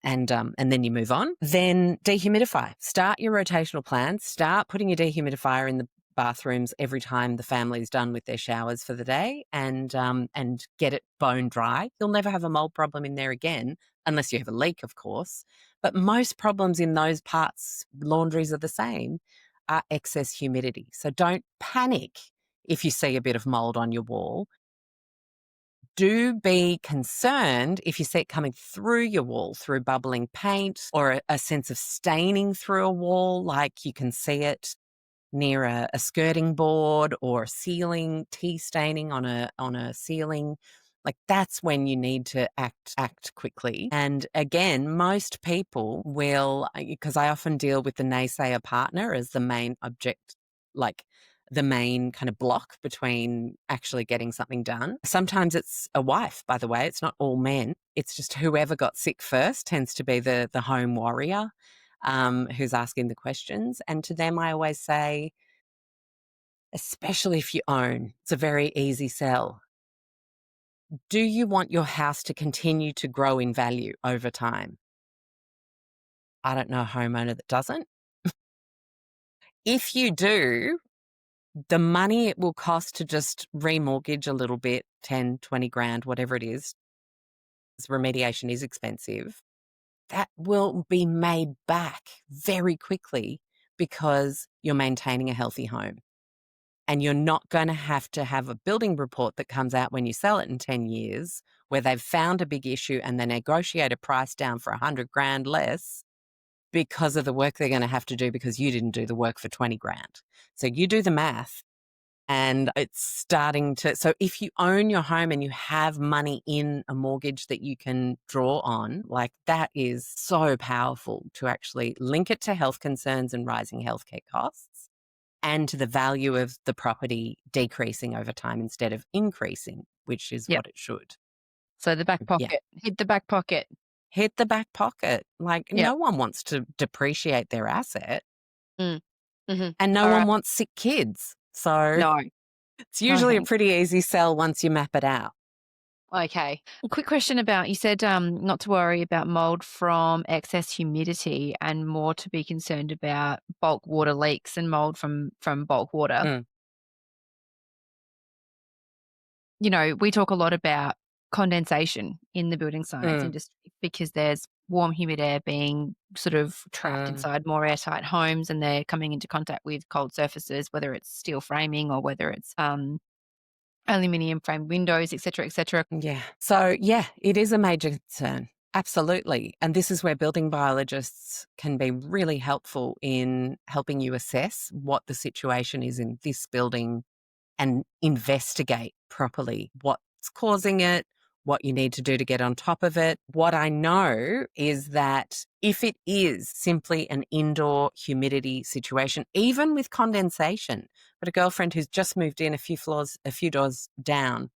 And then you move on. Then dehumidify. Start your rotational plan. Start putting your dehumidifier in the bathrooms every time the family's done with their showers for the day and get it bone dry. You'll never have a mold problem in there again, unless you have a leak, of course. But most problems in those parts, laundries are the same, are excess humidity. So don't panic if you see a bit of mold on your wall. Do be concerned if you see it coming through your wall, through bubbling paint or a sense of staining through a wall, like you can see it near a skirting board or a ceiling, tea staining on a ceiling. Like that's when you need to act quickly. And again, most people will, because I often deal with the naysayer partner as the main object, like the main kind of block between actually getting something done. Sometimes it's a wife, by the way. It's not all men. It's just whoever got sick first tends to be the home warrior who's asking the questions. And to them, I always say, especially if you own, it's a very easy sell. Do you want your house to continue to grow in value over time? I don't know a homeowner that doesn't. If you do, the money it will cost to just remortgage a little bit, 10, 20 grand, whatever it is, 'cause remediation is expensive, that will be made back very quickly because you're maintaining a healthy home. And you're not going to have a building report that comes out when you sell it in 10 years where they've found a big issue and they negotiate a price down for 100 grand less because of the work they're going to have to do because you didn't do the work for 20 grand. So you do the math And it's starting to, so if you own your home and you have money in a mortgage that you can draw on, like that is so powerful to actually link it to health concerns and rising healthcare costs and to the value of the property decreasing over time instead of increasing, which is Yep. what it should. So the back Yeah. pocket, hit the back pocket. Hit the back pocket. Like Yep. no one wants to depreciate their asset Mm. Mhm. and no one Alright. wants sick kids. So No. it's No usually a thanks. pretty easy sell once you map it out. Okay. A quick question about you said, not to worry about mold from excess humidity and more to be concerned about bulk water leaks and mold from bulk water. Mm, You know, we talk a lot about condensation in the building science mm, industry because there's warm, humid air being sort of trapped mm. inside more airtight homes and they're coming into contact with cold surfaces, whether it's steel framing or whether it's aluminium framed windows, et cetera, et cetera. Yeah. So, yeah, it is a major concern. Absolutely. And this is where building biologists can be really helpful in helping you assess what the situation is in this building and investigate properly what's causing it, what you need to do to get on top of it. What I know is that if it is simply an indoor humidity situation, even with condensation, but a girlfriend who's just moved in a few doors down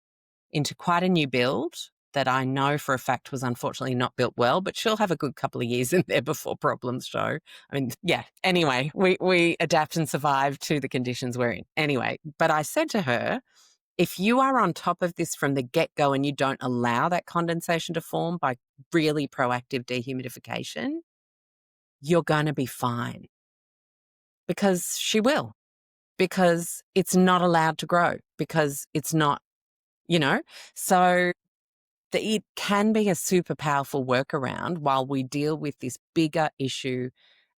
into quite a new build that I know for a fact was unfortunately not built well, but she'll have a good couple of years in there before problems show. I mean, yeah, anyway, we adapt and survive to the conditions we're in. Anyway, but I said to her, if you are on top of this from the get-go and you don't allow that condensation to form by really proactive dehumidification, you're going to be fine because she will, because it's not allowed to grow, because it's not, you know? So it can be a super powerful workaround while we deal with this bigger issue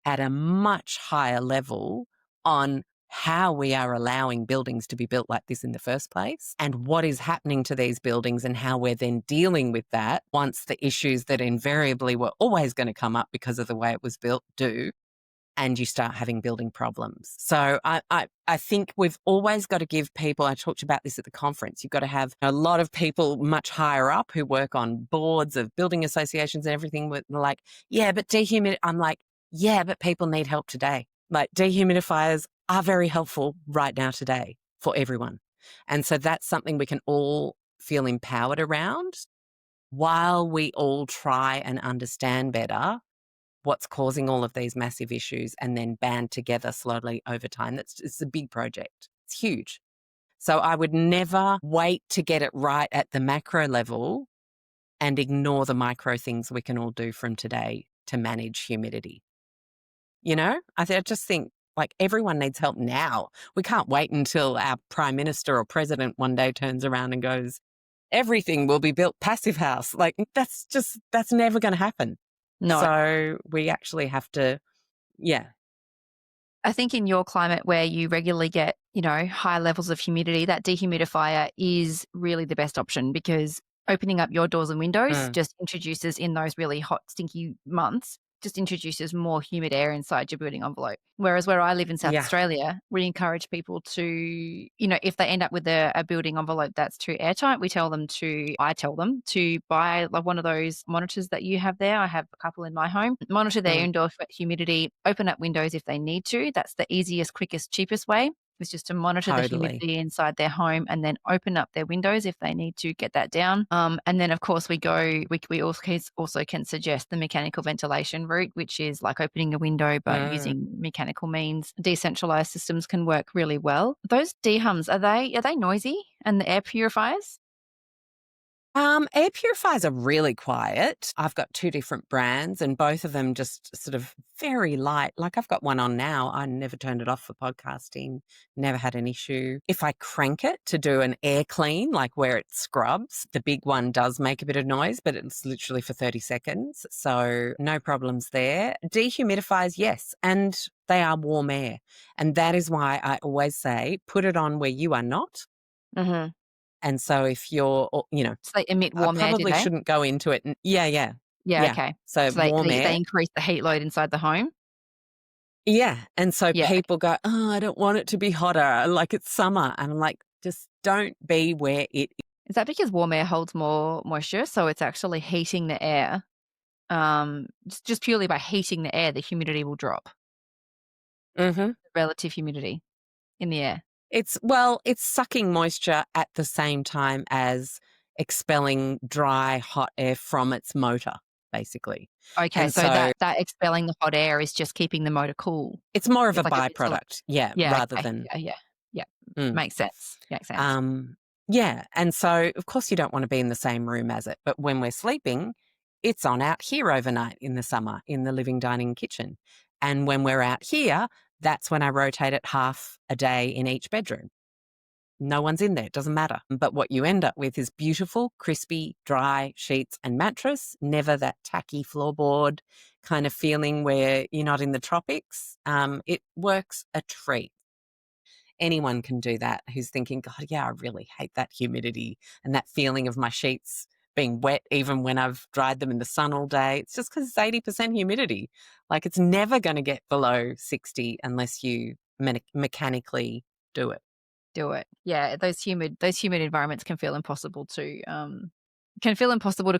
at a much higher level on how we are allowing buildings to be built like this in the first place and what is happening to these buildings and how we're then dealing with that once the issues that invariably were always going to come up because of the way it was built do and you start having building problems. So I think we've always got to give people, I talked about this at the conference, you've got to have a lot of people much higher up who work on boards of building associations and everything with like, yeah, but I'm like, yeah, but people need help today. Like dehumidifiers are very helpful right now today for everyone. And so that's something we can all feel empowered around while we all try and understand better what's causing all of these massive issues and then band together slowly over time. It's a big project. It's huge. So I would never wait to get it right at the macro level and ignore the micro things we can all do from today to manage humidity. You know, I just think like everyone needs help now. We can't wait until our prime minister or president one day turns around and goes, everything will be built passive house. Like that's never going to happen. No. So we actually have to, yeah. I think in your climate where you regularly get, you know, high levels of humidity, that dehumidifier is really the best option because opening up your doors and windows Mm, just introduces in those really hot, stinky months, just introduces more humid air inside your building envelope. Whereas where I live in South yeah, Australia, we encourage people to, you know, if they end up with a building envelope that's too airtight, I tell them to buy like one of those monitors that you have there. I have a couple in my home. Monitor their mm, indoor humidity, open up windows if they need to. That's the easiest, quickest, cheapest way is just to monitor the totally. humidity inside their home and then open up their windows if they need to get that down. And then, of course, we also can suggest the mechanical ventilation route, which is like opening a window but Mm. using mechanical means. Decentralized systems can work really well. Those dehums, are they noisy? And the air purifiers? Air purifiers are really quiet. I've got two different brands and both of them just sort of very light. Like I've got one on now. I never turned it off for podcasting, never had an issue. If I crank it to do an air clean, like where it scrubs, the big one does make a bit of noise, but it's literally for 30 seconds. So no problems there. Dehumidifiers, yes. And they are warm air. And that is why I always say put it on where you are not. Mm-hmm. And so if you're, So they emit I warm air, do probably they? shouldn't go into it. Yeah, yeah. Yeah, Yeah. okay. So So warm they air. increase the heat load inside the home? Yeah. And so Yeah. people go, oh, I don't want it to be hotter, like it's summer. And I'm like, just don't be where it is. Is that because warm air holds more moisture, so it's actually heating the air? Just purely by heating the air, the humidity will drop, Mm-hmm. the relative humidity in the air. It's sucking moisture at the same time as expelling dry, hot air from its motor, basically. Okay, And so so that expelling the hot air is just keeping the motor cool. it's more of a It's like it's a byproduct, yeah, yeah, rather okay. than Yeah, yeah. Yeah. mm. Makes sense. Makes sense. Um, yeah, and so of course you don't want to be in the same room as it, but when we're sleeping, it's on out here overnight in the summer in the living, dining, kitchen. And when we're out here, that's when I rotate it half a day in each bedroom. No one's in there, it doesn't matter. But what you end up with is beautiful, crispy, dry sheets and mattress, never that tacky floorboard kind of feeling where you're not in the tropics. It works a treat. Anyone can do that who's thinking, God, yeah, I really hate that humidity and that feeling of my sheets being wet even when I've dried them in the sun all day. It's just because it's 80% humidity. Like it's never going to get below 60 unless you mechanically do it. Do it. Yeah, those humid environments can feel impossible to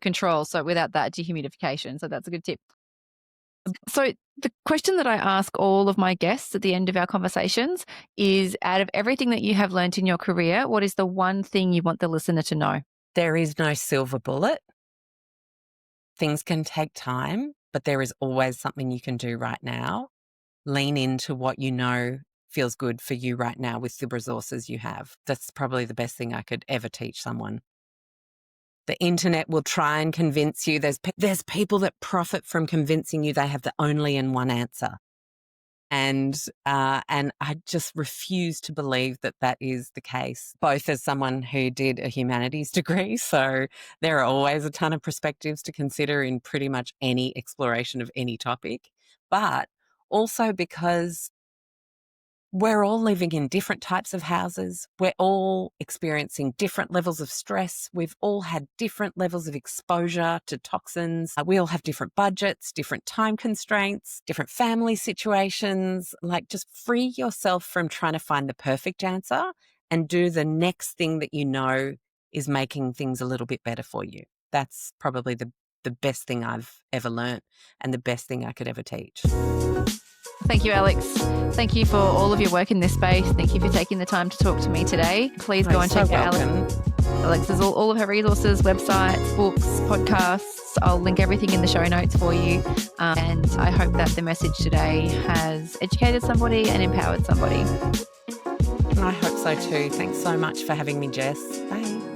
control, so without that dehumidification, so that's a good tip. So the question that I ask all of my guests at the end of our conversations is, out of everything that you have learnt in your career, what is the one thing you want the listener to know? There is no silver bullet. Things can take time, but there is always something you can do right now. Lean into what you know feels good for you right now with the resources you have. That's probably the best thing I could ever teach someone. The internet will try and convince you. There's people that profit from convincing you they have the only and one answer. And I just refuse to believe that that is the case, both as someone who did a humanities degree. So there are always a ton of perspectives to consider in pretty much any exploration of any topic, but also because we're all living in different types of houses. We're all experiencing different levels of stress. We've all had different levels of exposure to toxins. We all have different budgets, different time constraints, different family situations. Like, just free yourself from trying to find the perfect answer and do the next thing that you know is making things a little bit better for you. That's probably the best thing I've ever learnt and the best thing I could ever teach. Thank you, Alexx. Thank you for all of your work in this space. Thank you for taking the time to talk to me today. Please go and check out Alexx's all of her resources, websites, books, podcasts. I'll link everything in the show notes for you. And I hope that the message today has educated somebody and empowered somebody. I hope so too. Thanks so much for having me, Jess. Bye.